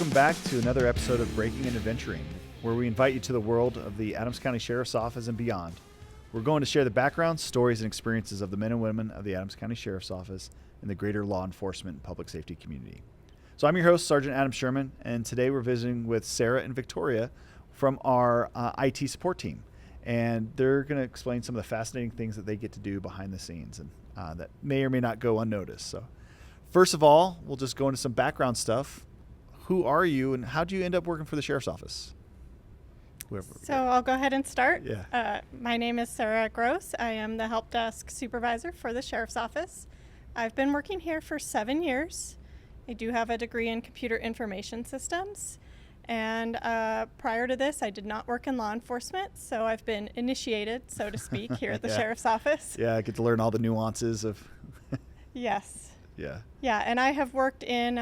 Welcome back to another episode of Breaking and Adventuring, where we invite you to the world of the Adams County Sheriff's Office and beyond. We're going to share the backgrounds, stories, and experiences of the men and women of the Adams County Sheriff's Office and the greater law enforcement and public safety community. So I'm your host, Sergeant Adam Sherman, and today we're visiting with Sarah and Victoria from our IT support team. And they're going to explain some of the fascinating things that they get to do behind the scenes and that may or may not go unnoticed. So first of all, we'll just go into some background stuff. Who are you and how did you end up working for the Sheriff's Office? I'll go ahead and start. Yeah. My name is Sarah Gross. I am the help desk supervisor for the Sheriff's Office. I've been working here for 7 years. I do have a degree in computer information systems. And prior to this, I did not work in law enforcement, so I've been initiated, so to speak, here at the Sheriff's Office. Yeah, I get to learn all the nuances of... Yes. Yeah. Yeah, and I have worked in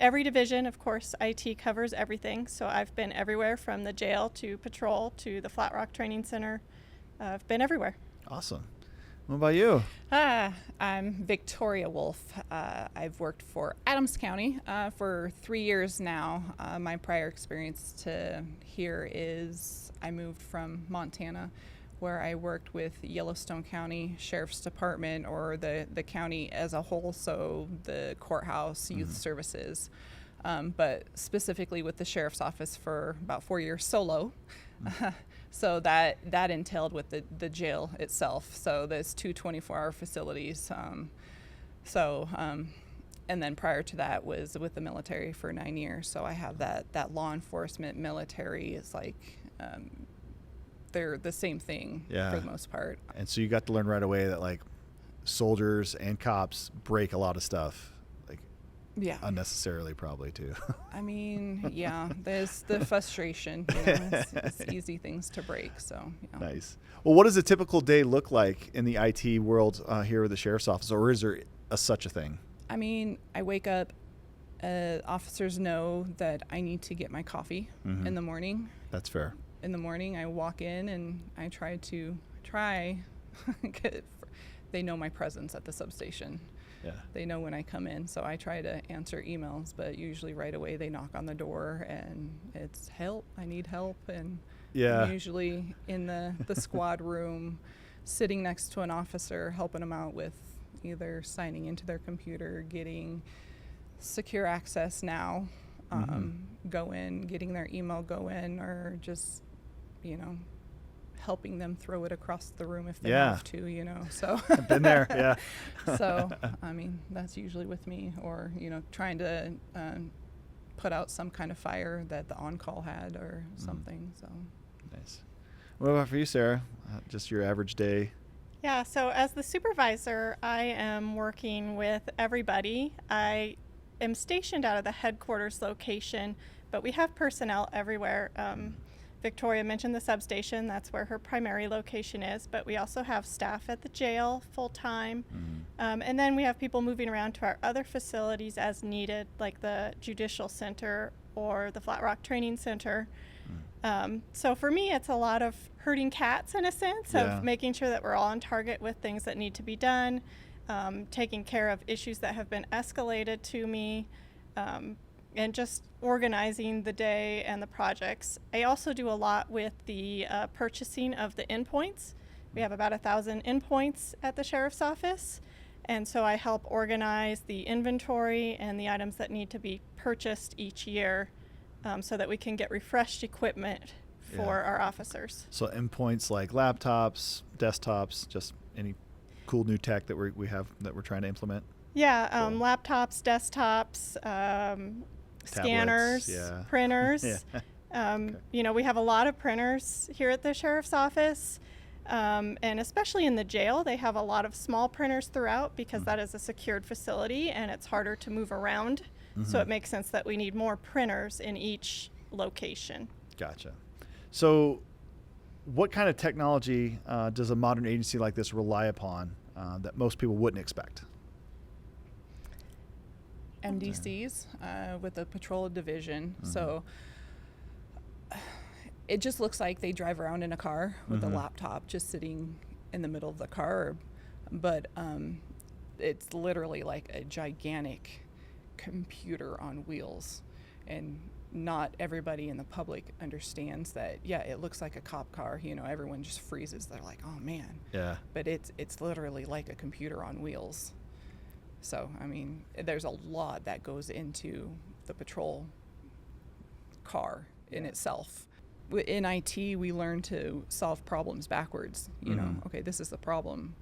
every division. Of course, IT covers everything, so I've been everywhere from the jail to patrol to the Flat Rock Training Center. I've been everywhere. Awesome. What about you? I'm Victoria Wolff. I've worked for Adams County for 3 years now. My prior experience to here is I moved from Montana, where I worked with Yellowstone County Sheriff's Department, or the county as a whole, so the courthouse, youth services, but specifically with the Sheriff's Office for about 4 years solo. So that entailed with the jail itself. So there's two 24-hour facilities. And then prior to that was with the military for 9 years. So I have that law enforcement military is like, they're the same thing for the most part. And so you got to learn right away that like soldiers and cops break a lot of stuff. Unnecessarily probably too. I mean, yeah, there's the frustration, it's easy things to break, so. Yeah. Nice. Well, what does a typical day look like in the IT world here at the Sheriff's Office, or is there such a thing? I mean, I wake up, officers know that I need to get my coffee in the morning. That's fair. In the morning, I walk in and I try, they know my presence at the substation. Yeah. They know when I come in, so I try to answer emails, but usually right away they knock on the door and it's help, I need help, and I'm usually in the squad room sitting next to an officer helping them out with either signing into their computer, getting secure access now, go in, getting their email go in, or just, helping them throw it across the room if they have to, so. I've been there, yeah. So, I mean, that's usually with me, or, trying to put out some kind of fire that the on-call had or something, so. Nice. What about for you, Sarah? Just your average day? Yeah, so as the supervisor, I am working with everybody. I am stationed out of the headquarters location, but we have personnel everywhere. Victoria mentioned the substation. That's where her primary location is, but we also have staff at the jail full-time. And then we have people moving around to our other facilities as needed, like the Judicial Center or the Flat Rock Training Center. So for me, it's a lot of herding cats in a sense, of making sure that we're all on target with things that need to be done, taking care of issues that have been escalated to me, and just organizing the day and the projects. I also do a lot with the purchasing of the endpoints. We have about 1,000 endpoints at the Sheriff's Office, and so I help organize the inventory and the items that need to be purchased each year, so that we can get refreshed equipment for our officers. So endpoints like laptops, desktops, just any cool new tech that we have that we're trying to implement? Yeah, laptops, desktops, scanners, printers. We have a lot of printers here at the Sheriff's Office, and especially in the jail, they have a lot of small printers throughout because that is a secured facility and it's harder to move around. So it makes sense that we need more printers in each location. Gotcha. So what kind of technology does a modern agency like this rely upon that most people wouldn't expect? MDCs with the patrol division. So it just looks like they drive around in a car with a laptop just sitting in the middle of the car. But it's literally like a gigantic computer on wheels. And not everybody in the public understands that, yeah, it looks like a cop car, everyone just freezes. They're like, oh man. Yeah. But it's literally like a computer on wheels. So, I mean, there's a lot that goes into the patrol car in itself. In IT, we learn to solve problems backwards. Okay, this is the problem.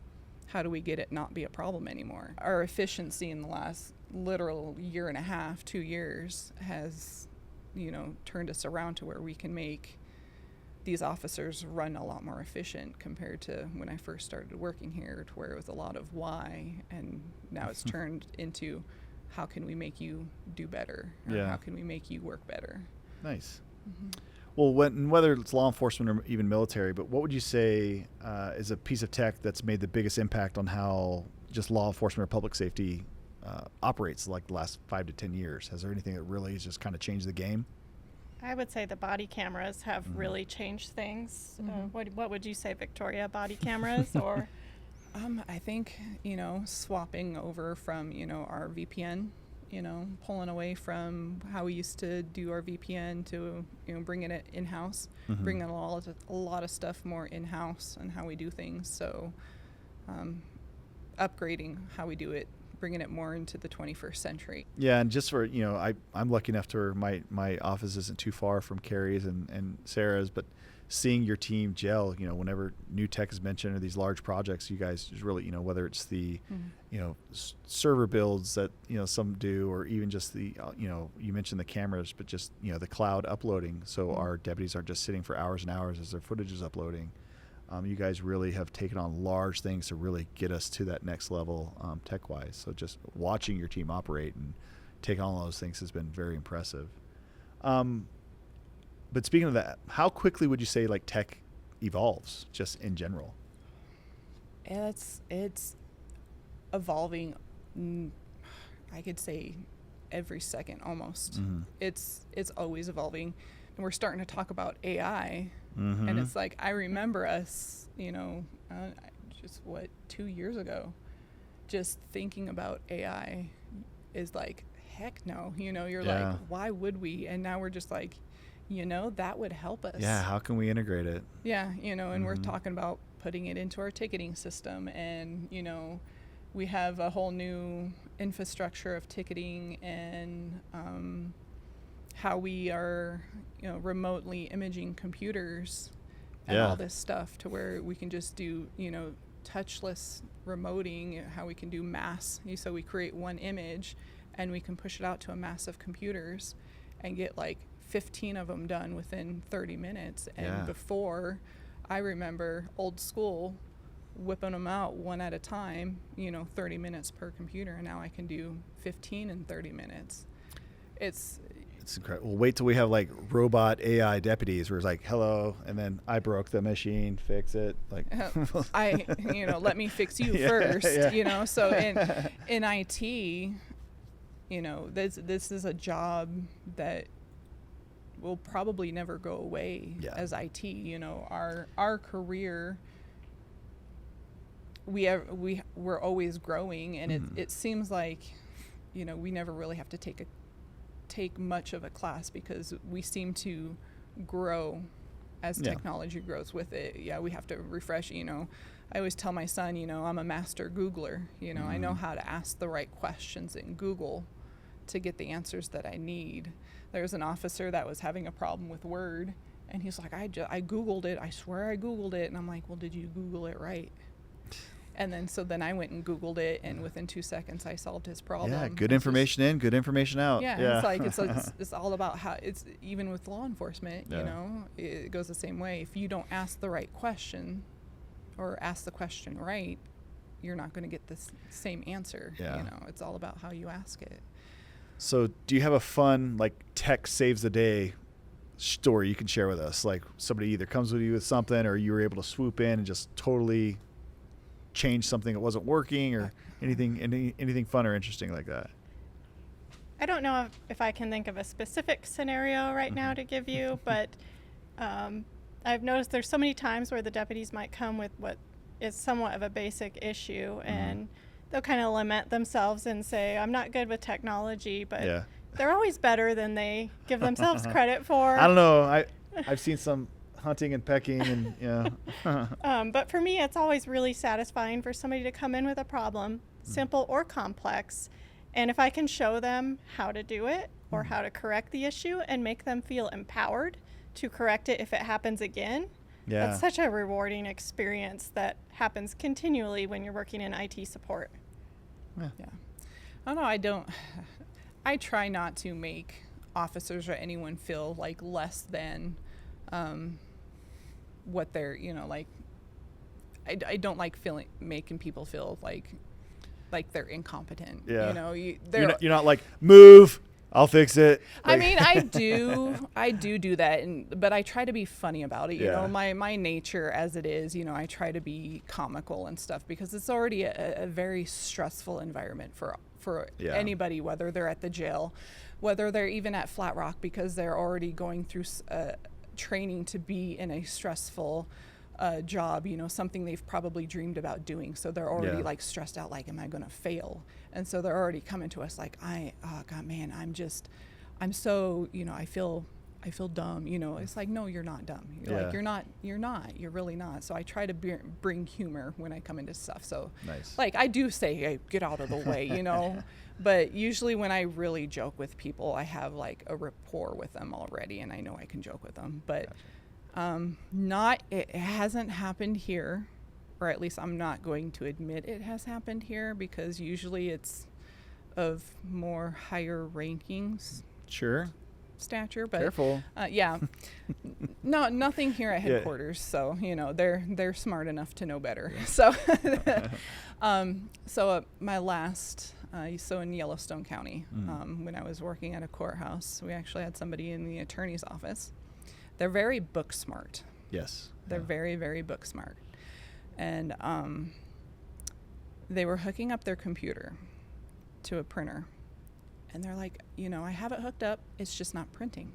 How do we get it not be a problem anymore? Our efficiency in the last literal year and a half, 2 years, has, turned us around to where we can make these officers run a lot more efficient compared to when I first started working here, to where it was a lot of why, and now it's turned into how can we make you do better, or how can we make you work better. Nice. Well, whether it's law enforcement or even military, but what would you say is a piece of tech that's made the biggest impact on how just law enforcement or public safety operates, like the last 5 to 10 years? Has there anything that really has just kind of changed the game? I would say the body cameras have really changed things. What would you say, Victoria? Body cameras or? I think, swapping over from, our VPN, pulling away from how we used to do our VPN to, bringing it in-house, bringing a lot of stuff more in-house and how we do things. So upgrading how we do it, bringing it more into the 21st century. Yeah, and just for, I'm lucky enough to where my office isn't too far from Carrie's and Sarah's, but seeing your team gel, whenever new tech is mentioned or these large projects, you guys just really, whether it's the, server builds that, some do, or even just the, you mentioned the cameras, but just, the cloud uploading. So our deputies aren't just sitting for hours and hours as their footage is uploading. You guys really have taken on large things to really get us to that next level tech-wise. So just watching your team operate and take on all those things has been very impressive. But speaking of that, how quickly would you say like tech evolves just in general? It's evolving, I could say every second almost. It's always evolving. And we're starting to talk about AI. And it's like, I remember us, just 2 years ago, just thinking about AI is like, heck no, you're like, why would we? And now we're just like, that would help us. Yeah, how can we integrate it? Yeah, and we're talking about putting it into our ticketing system, and, we have a whole new infrastructure of ticketing and how we are, remotely imaging computers and all this stuff to where we can just do, touchless remoting, how we can do mass. So we create one image and we can push it out to a mass of computers and get like 15 of them done within 30 minutes. And before, I remember old school whipping them out one at a time, 30 minutes per computer. And now I can do 15 in 30 minutes. It's incredible. Well, wait till we have like robot AI deputies where it's like, hello, and then I broke the machine, fix it. Like, let me fix you first, So in IT, this is a job that will probably never go away as IT. Our career, we're always growing, and it seems like, we never really have to take much of a class because we seem to grow as technology grows with it. Yeah, we have to refresh, I always tell my son, I'm a master Googler. I know how to ask the right questions in Google to get the answers that I need. There's an officer that was having a problem with Word, and he's like, I Googled it. I swear I Googled it. And I'm like, well, did you Google it right? And then I went and Googled it, and within 2 seconds I solved his problem. Yeah, good information in, good information out. Yeah. It's like it's all about how it's even with law enforcement. It goes the same way. If you don't ask the right question, or ask the question right, you're not going to get the same answer. It's all about how you ask it. So, do you have a fun like tech saves the day story you can share with us? Like somebody either comes with you with something, or you were able to swoop in and just totally change something that wasn't working, or anything fun or interesting like that? I don't know if I can think of a specific scenario right now to give you, but I've noticed there's so many times where the deputies might come with what is somewhat of a basic issue, and they'll kind of lament themselves and say, I'm not good with technology, but they're always better than they give themselves credit for. I don't know. I've seen some hunting and pecking and But for me, it's always really satisfying for somebody to come in with a problem, simple or complex, and if I can show them how to do it or how to correct the issue and make them feel empowered to correct it if it happens again, that's such a rewarding experience that happens continually when you're working in IT support. Yeah. I don't know. I try not to make officers or anyone feel like less than what they're, like, I don't like making people feel like they're incompetent. Yeah. You're not like, move, I'll fix it. I mean, I do that, but I try to be funny about it. You know, my nature as it is, I try to be comical and stuff because it's already a very stressful environment for anybody, whether they're at the jail, whether they're even at Flat Rock, because they're already going through training to be in a stressful job, something they've probably dreamed about doing. So they're already like stressed out, like, am I going to fail? And so they're already coming to us like, oh God, man, I'm so, I feel dumb. It's like, no, you're not dumb. Like, you're really not. So I try to bring humor when I come into stuff. So like, I do say, hey, get out of the way, but usually when I really joke with people, I have like a rapport with them already and I know I can joke with them, but it hasn't happened here, or at least I'm not going to admit it has happened here, because usually it's of more higher rankings. Sure. Stature, but careful. No, nothing here at headquarters. So they're smart enough to know better. So, my last, in Yellowstone County, when I was working at a courthouse, we actually had somebody in the attorney's office. They're very book smart. Yes. They're very, very book smart, and they were hooking up their computer to a printer. And they're like, I have it hooked up. It's just not printing.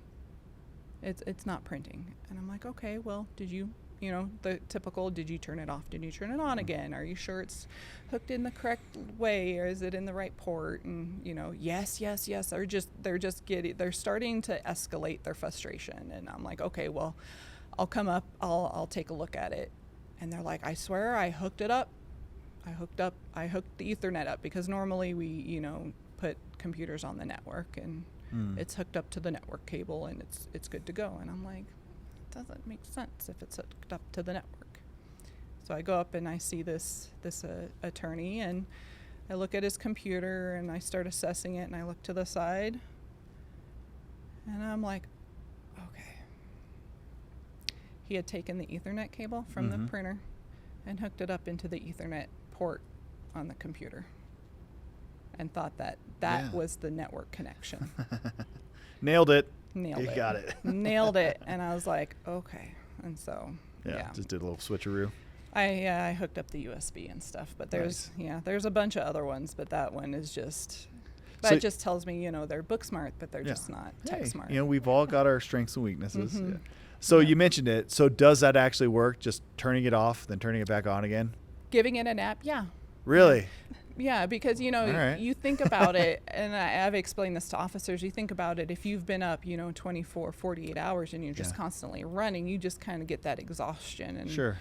It's not printing. And I'm like, okay, well, did you, the typical, did you turn it off? Did you turn it on again? Are you sure it's hooked in the correct way, or is it in the right port? And, yes. They're starting to escalate their frustration. And I'm like, okay, well, I'll come up. I'll take a look at it. And they're like, I swear I hooked it up. I hooked the Ethernet up, because normally we, put computers on the network and it's hooked up to the network cable and it's good to go. And I'm like, it doesn't make sense if it's hooked up to the network. So I go up and I see this attorney, and I look at his computer and I start assessing it, and I look to the side and I'm like, okay. He had taken the Ethernet cable from the printer and hooked it up into the Ethernet port on the computer, and thought that was the network connection. Nailed it. You got it. Nailed it. And I was like, okay. And so, just did a little switcheroo. I hooked up the USB and stuff, but there's a bunch of other ones, but that one is just, that just tells me, they're book smart, but they're just not tech smart. We've all got our strengths and weaknesses. Yeah. So you mentioned it. So does that actually work? Just turning it off, then turning it back on again? Giving it a nap, yeah. Really? Yeah, because, you think about it, and I've explained this to officers, you think about it, if you've been up, 24, 48 hours and you're just constantly running, you just kind of get that exhaustion. And, sure.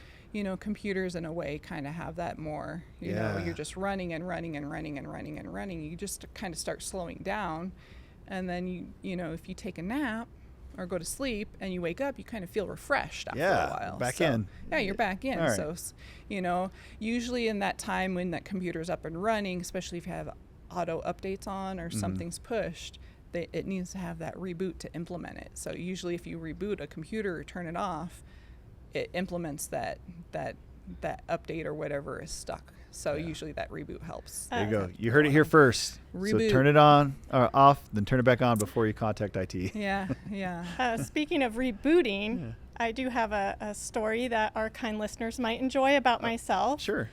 Computers in a way kind of have that more, know, you're just running and running and running and running and running. You just kind of start slowing down. And then, if you take a nap or go to sleep and you wake up, you kind of feel refreshed after a while. Back in. Yeah, you're back in. Right. So, usually in that time when that computer's up and running, especially if you have auto updates on or something's pushed, it needs to have that reboot to implement it. So usually if you reboot a computer or turn it off, it implements that update or whatever is stuck. So usually that reboot helps. There you go. You heard it here first. Reboot. So turn it on or off, then turn it back on before you contact IT. Yeah. Speaking of rebooting, I do have a story that our kind listeners might enjoy about myself. Sure.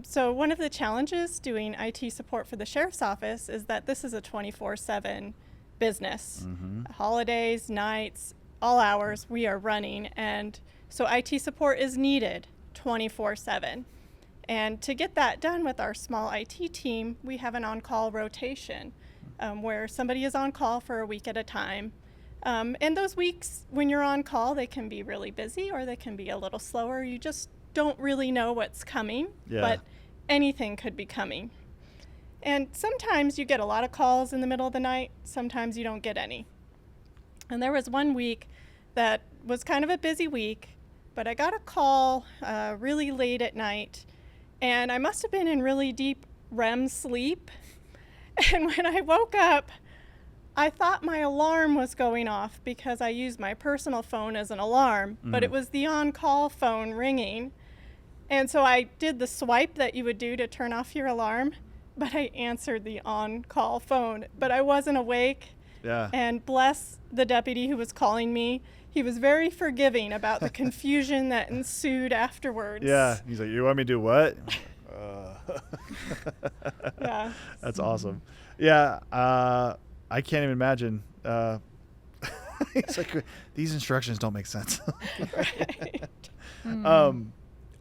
So one of the challenges doing IT support for the sheriff's office is that this is a 24/7 business. Holidays, nights, all hours, we are running. And so IT support is needed 24/7. And to get that done with our small IT team, we have an on-call rotation. where somebody is on call for a week at a time. And those weeks when you're on call, they can be really busy or they can be a little slower. You just don't really know what's coming, but anything could be coming. And sometimes you get a lot of calls in the middle of the night. Sometimes you don't get any. And there was one week that was kind of a busy week, but I got a call really late at night, and I must have been in really deep REM sleep. And when I woke up, I thought my alarm was going off because I used my personal phone as an alarm, but it was the on-call phone ringing. And so I did the swipe that you would do to turn off your alarm, but I answered the on-call phone, but I wasn't awake. Yeah. And bless the deputy who was calling me. He was very forgiving about the confusion that ensued afterwards. Yeah. He's like, you want me to do what? Yeah. That's awesome. Yeah. I can't even imagine. It's like, these instructions don't make sense. Right.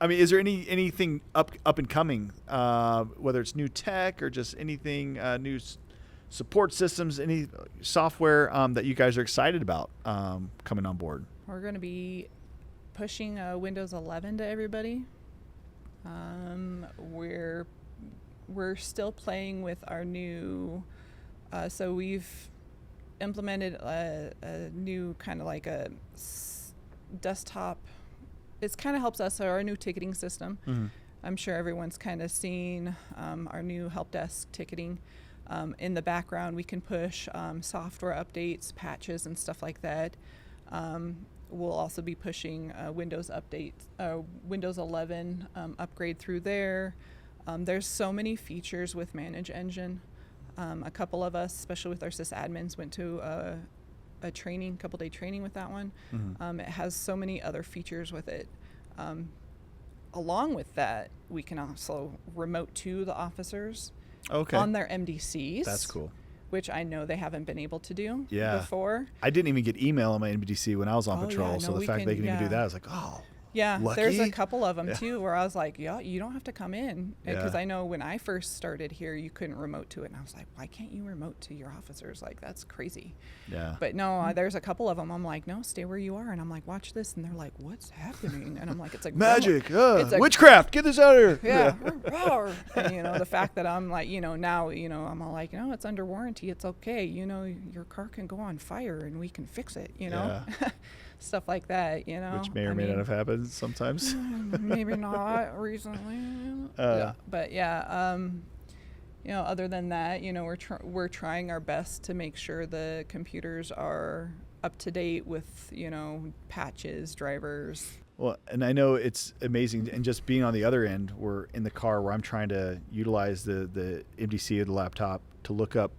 I mean, is there anything up and coming, whether it's new tech or just anything, new support systems, any software that you guys are excited about coming on board? We're going to be pushing Windows 11 to everybody. We're still playing with our new, so we've implemented a new kind of like a desktop. It kind of helps us, our new ticketing system. Mm-hmm. I'm sure everyone's kind of seen our new help desk ticketing. In the background, we can push software updates, patches, and stuff like that. We'll also be pushing Windows updates, Windows 11 upgrade through there. There's so many features with Manage Engine. A couple of us, especially with our sysadmins, went to a training, couple-day training with that one. Mm-hmm. It has so many other features with it. Along with that, we can also remote to the officers on their MDCs. That's cool. Which I know they haven't been able to do Yeah. before. I didn't even get email on my NBDC when I was on patrol, yeah, so no, the fact they can even do that, I was like, oh, yeah. lucky. There's a couple of them too where I was like, yeah, you don't have to come in, because Yeah. I know when I first started here, you couldn't remote to it, and I was like, why can't you remote to your officers? Like, that's crazy. Yeah. But no, there's a couple of them. I'm like, no, stay where you are, and I'm like, watch this, and they're like, what's happening? And I'm like, it's like Magic, it's like, witchcraft, get this out of here. yeah. And, the fact that I'm like, now, I'm all like, no, it's under warranty. It's okay. Your car can go on fire and we can fix it, Yeah. Stuff like that, Which may or may not have happened sometimes. Maybe not recently. But yeah, other than that, we're trying our best to make sure the computers are up to date with, patches, drivers. Well, and I know it's amazing, and just being on the other end, we're in the car where I'm trying to utilize the MDC of the laptop to look up,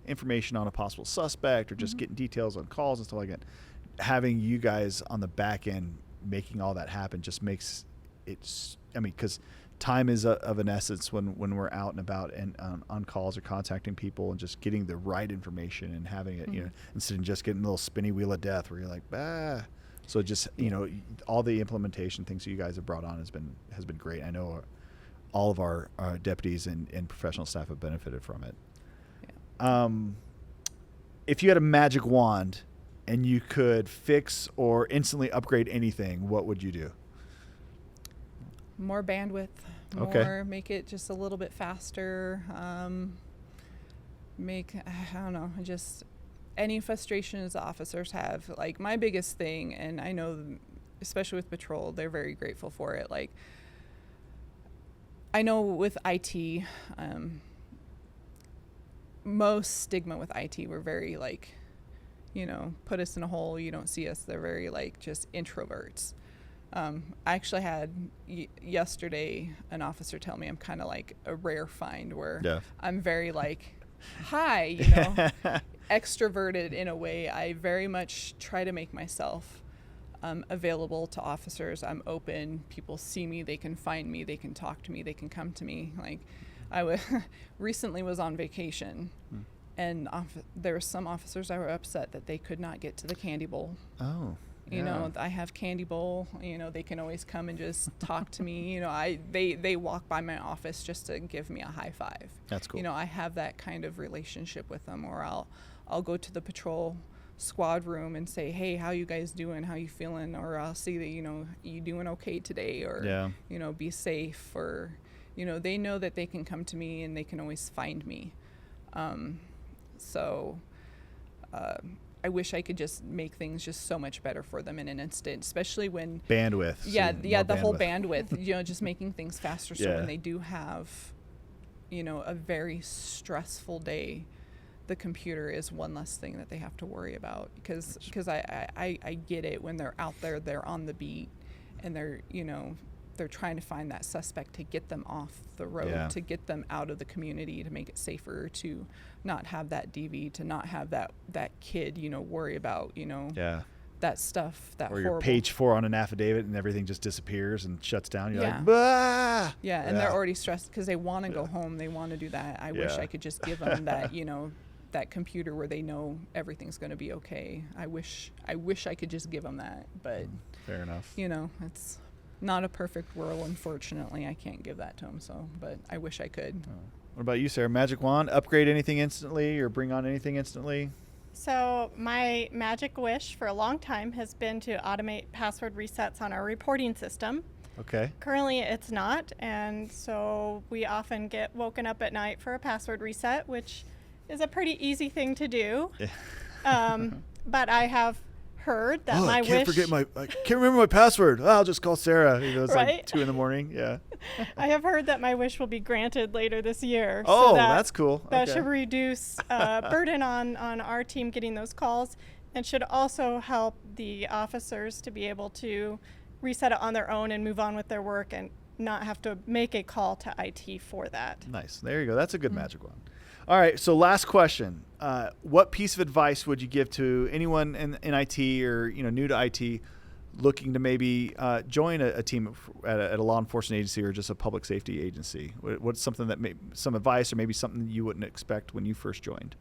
information on a possible suspect or just getting details on calls and stuff like that. Having you guys on the back end making all that happen just makes it, because time is of an essence when we're out and about and on calls or contacting people and just getting the right information and having it, instead of just getting a little spinny wheel of death where you're like, bah. So just, all the implementation things that you guys have brought on has been great. I know all of our deputies and professional staff have benefited from it. Yeah. If you had a magic wand and you could fix or instantly upgrade anything, what would you do? More bandwidth. Make it just a little bit faster. I don't know, just any frustrations officers have. Like, my biggest thing, and I know, especially with patrol, they're very grateful for it. Like, I know with IT, most stigma with IT, we're very like, put us in a hole, you don't see us. They're very like just introverts. I actually had yesterday an officer tell me I'm kind of like a rare find where I'm very like, hi, extroverted in a way. I very much try to make myself available to officers. I'm open. People see me. They can find me. They can talk to me. They can come to me. Like, I recently was on vacation, and there were some officers that were upset that they could not get to the candy bowl. Oh. You know, I have candy bowl, you know, they can always come and just talk to me. You know, they walk by my office just to give me a high five. That's cool. You know, I have that kind of relationship with them, or I'll go to the patrol squad room and say, hey, how you guys doing? How you feeling? Or I'll see that, you know, you doing okay today, or, you know, be safe, or, you know, they know that they can come to me and they can always find me. I wish I could just make things just so much better for them in an instant, especially when bandwidth. The whole bandwidth, you know, just making things faster. So when they do have, you know, a very stressful day, the computer is one less thing that they have to worry about, because I get it when they're out there, they're on the beat, and they're, you know, they're trying to find that suspect to get them off the road, to get them out of the community, to make it safer, to not have that DV, to not have that kid, you know, worry about, you know, that stuff, that or horrible. your page 4 on an affidavit and everything just disappears and shuts down. You're like, bah! And they're already stressed because they want to go home. They want to do that. I wish I could just give them that, you know, that computer where they know everything's going to be okay. I wish I could just give them that, but fair enough. You know, it's not a perfect world, unfortunately. I can't give that to them, but I wish I could. What about you, Sarah? Magic wand, upgrade anything instantly or bring on anything instantly? So my magic wish for a long time has been to automate password resets on our reporting system. Okay. Currently it's not, and so we often get woken up at night for a password reset, which is a pretty easy thing to do. But I have heard that my wish... I can't remember my password. Oh, I'll just call Sarah. You know, it's right? like 2 a.m. Yeah. I have heard that my wish will be granted later this year. Oh, so that's cool. That should reduce burden on our team getting those calls, and should also help the officers to be able to reset it on their own and move on with their work and not have to make a call to IT for that. Nice. There you go. That's a good magic one. All right. So last question. What piece of advice would you give to anyone in IT or, you know, new to IT looking to maybe join a team at a law enforcement agency or just a public safety agency? What's something that some advice or maybe something you wouldn't expect when you first joined?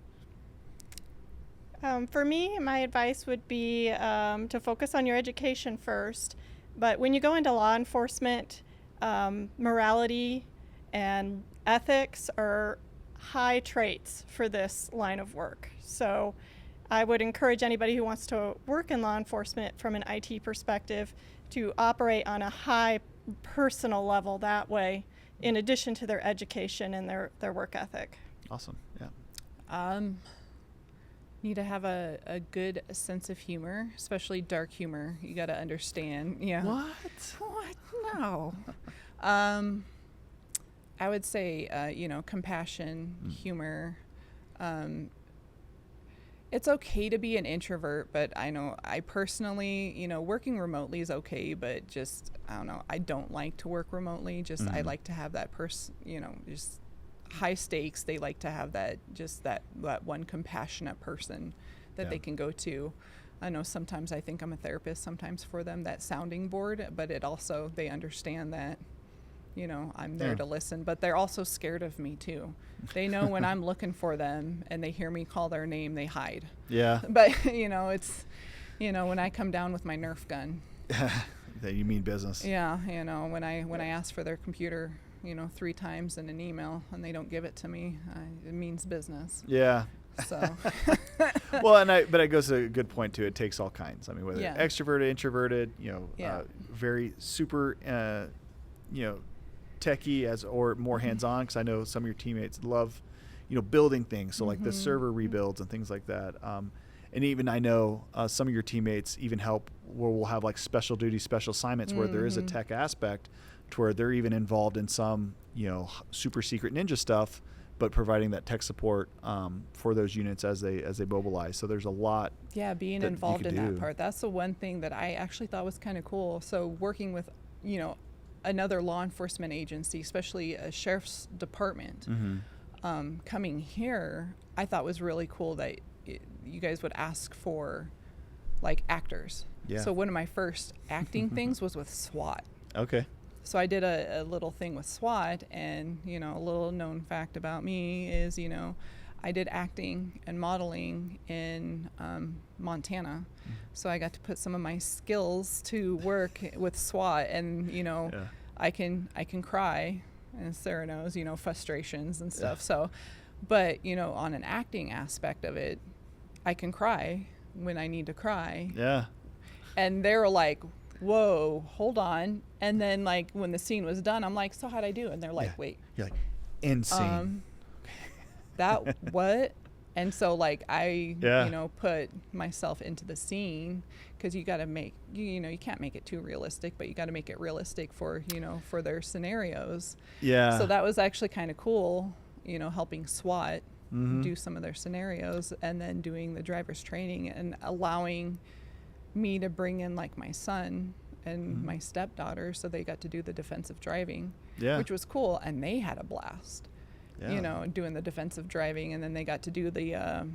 For me, my advice would be to focus on your education first. But when you go into law enforcement, morality and ethics are high traits for this line of work. So I would encourage anybody who wants to work in law enforcement from an IT perspective to operate on a high personal level that way, in addition to their education and their work ethic. Awesome. Yeah. Need to have a good sense of humor, especially dark humor. You got to understand. Yeah. What? No. I would say, you know, compassion, humor. It's okay to be an introvert, but I know I personally, you know, working remotely is okay, but just, I don't know, I don't like to work remotely. Just, I like to have that you know, just high stakes. They like to have that, just that one compassionate person that they can go to. I know sometimes I think I'm a therapist sometimes for them, that sounding board, but it also, they understand that, you know, I'm there to listen, but they're also scared of me too. They know when I'm looking for them and they hear me call their name, they hide. Yeah. But, you know, it's, you know, when I come down with my Nerf gun. That you mean business. Yeah. You know, when I ask for their computer, you know, 3 times in an email and they don't give it to me, it means business. Yeah. So. Well, but it goes to a good point too. It takes all kinds. I mean, whether extroverted, introverted, you know, very super, you know, techie or more hands-on, because I know some of your teammates love, you know, building things. So like the server rebuilds and things like that. And even I know some of your teammates even help where we'll have like special duty, special assignments where there is a tech aspect to where they're even involved in some, you know, super secret ninja stuff, but providing that tech support for those units as they mobilize. So there's a lot. Yeah, being involved in that part. That's the one thing that I actually thought was kind of cool. So working with, you know, another law enforcement agency, especially a sheriff's department, coming here, I thought was really cool that you guys would ask for like actors. Yeah. So one of my first acting things was with SWAT. Okay. So I did a little thing with SWAT, and, you know, a little known fact about me is, you know, I did acting and modeling in Montana. So I got to put some of my skills to work with SWAT, and I can cry, and Sarah knows, frustrations and stuff. So, but on an acting aspect of it, I can cry when I need to cry. Yeah. And they were like, whoa, hold on. And then like when the scene was done, I'm like, so how'd I do? And they're like, wait. You're like, insane. That what? And so like I, put myself into the scene, because you got to make, you can't make it too realistic, but you got to make it realistic for, for their scenarios. Yeah. So that was actually kind of cool, helping SWAT do some of their scenarios, and then doing the driver's training and allowing me to bring in like my son and my stepdaughter, so they got to do the defensive driving, which was cool, and they had a blast. Doing the defensive driving, and then they got to do the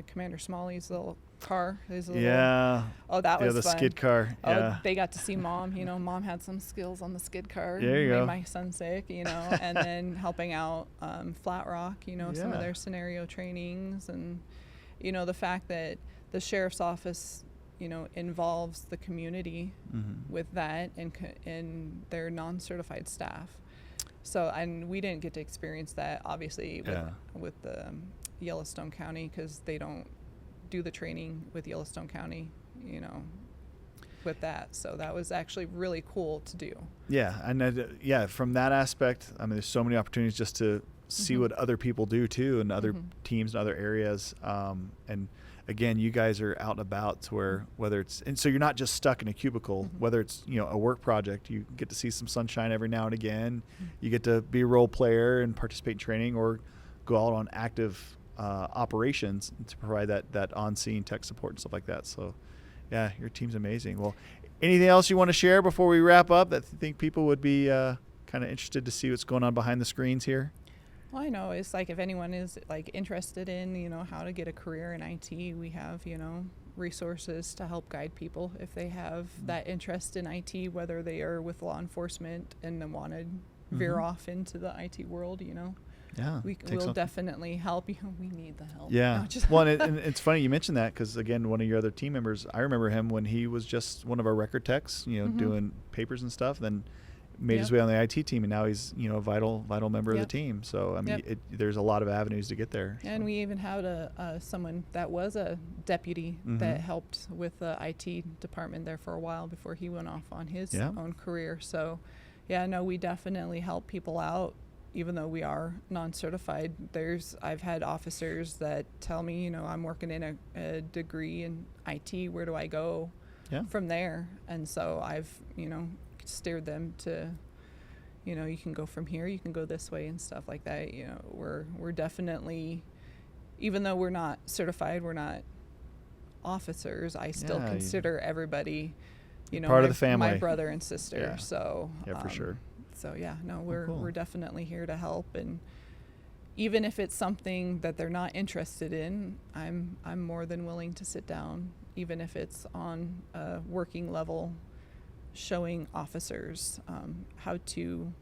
Commander Smalley's little car. That was fun. The skid car. They got to see Mom. Mom had some skills on the skid car. There you go. Made my son sick. And then helping out Flat Rock. Some of their scenario trainings, and the fact that the sheriff's office involves the community with that, and their non-certified staff. So, and we didn't get to experience that, obviously, with the Yellowstone County, because they don't do the training with Yellowstone County, with that. So that was actually really cool to do. Yeah, and from that aspect, I mean, there's so many opportunities just to see what other people do too, and other teams and other areas. And again, you guys are out and about to where, whether it's, and so you're not just stuck in a cubicle, whether it's, a work project, you get to see some sunshine every now and again. You get to be a role player and participate in training, or go out on active operations to provide that on-scene tech support and stuff like that. So yeah, your team's amazing. Well, anything else you want to share before we wrap up that you think people would be kind of interested to see what's going on behind the screens here? Well, I know it's like, if anyone is like interested in, how to get a career in IT, we have, resources to help guide people if they have that interest in IT, whether they are with law enforcement and then want to veer off into the IT world, Yeah, we'll definitely help you. We need the help. Yeah. Well, and it's funny you mentioned that, because again, one of your other team members, I remember him when he was just one of our record techs, doing papers and stuff. Then made his way on the IT team, and now he's a vital member of the team. So I mean, there's a lot of avenues to get there. And we even had someone that was a deputy that helped with the IT department there for a while before he went off on his own career. So we definitely help people out, even though we are non-certified. I've had officers that tell me, I'm working in a degree in IT. Where do I go from there? And so I've steered them to, you can go from here, you can go this way, and stuff like that. We're definitely, even though we're not certified, we're not officers, I still consider everybody, part of the family, my brother and sister. So for sure. So we're cool. We're definitely here to help, and even if it's something that they're not interested in, I'm more than willing to sit down, even if it's on a working level, showing officers how to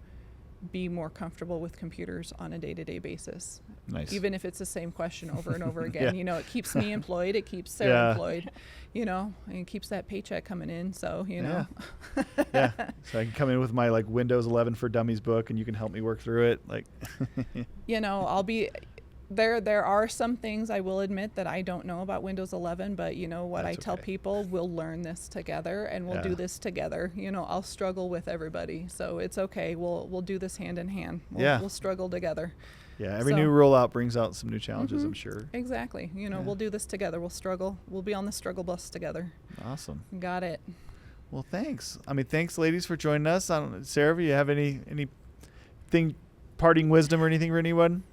be more comfortable with computers on a day-to-day basis. Nice. Even if it's the same question over and over again. It keeps me employed, it keeps Sarah employed, and it keeps that paycheck coming in. So so I can come in with my Windows 11 for Dummies book, and you can help me work through it. I'll be there are some things I will admit that I don't know about Windows 11, but what I tell people, we'll learn this together, and we'll do this together. I'll struggle with everybody, so it's okay. We'll do this hand in hand. We'll struggle together. Yeah, every new rollout brings out some new challenges, I'm sure. Exactly. We'll do this together. We'll struggle. We'll be on the struggle bus together. Awesome. Got it. Well, thanks. Thanks, ladies, for joining us. Sarah, do you have anything, parting wisdom or anything for anyone?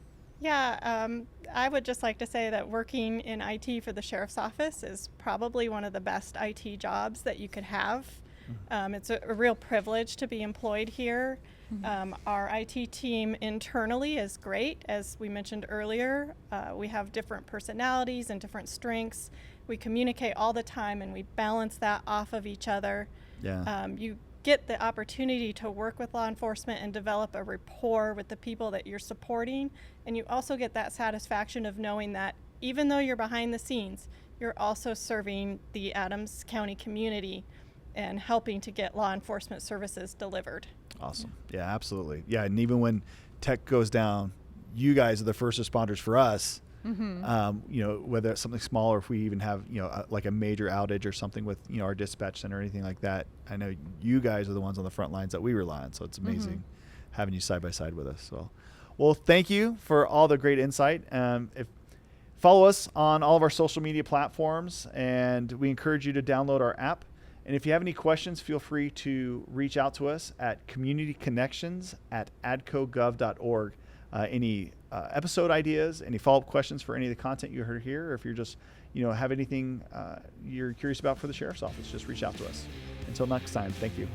Yeah, I would just like to say that working in IT for the Sheriff's Office is probably one of the best IT jobs that you could have. It's a real privilege to be employed here. Our IT team internally is great. As we mentioned earlier, we have different personalities and different strengths. We communicate all the time, and we balance that off of each other. Yeah. get the opportunity to work with law enforcement and develop a rapport with the people that you're supporting. And you also get that satisfaction of knowing that even though you're behind the scenes, you're also serving the Adams County community and helping to get law enforcement services delivered. Awesome. Yeah, absolutely. Yeah, and even when tech goes down, you guys are the first responders for us. Whether it's something small or if we even have, like a major outage or something with, our dispatch center or anything like that, I know you guys are the ones on the front lines that we rely on. So it's amazing having you side by side with us. So, well, thank you for all the great insight. Follow us on all of our social media platforms, and we encourage you to download our app. And if you have any questions, feel free to reach out to us at communityconnections@adcogov.org. Any episode ideas, any follow-up questions for any of the content you heard here, or if you're just, have anything you're curious about for the Sheriff's Office, just reach out to us. Until next time, thank you.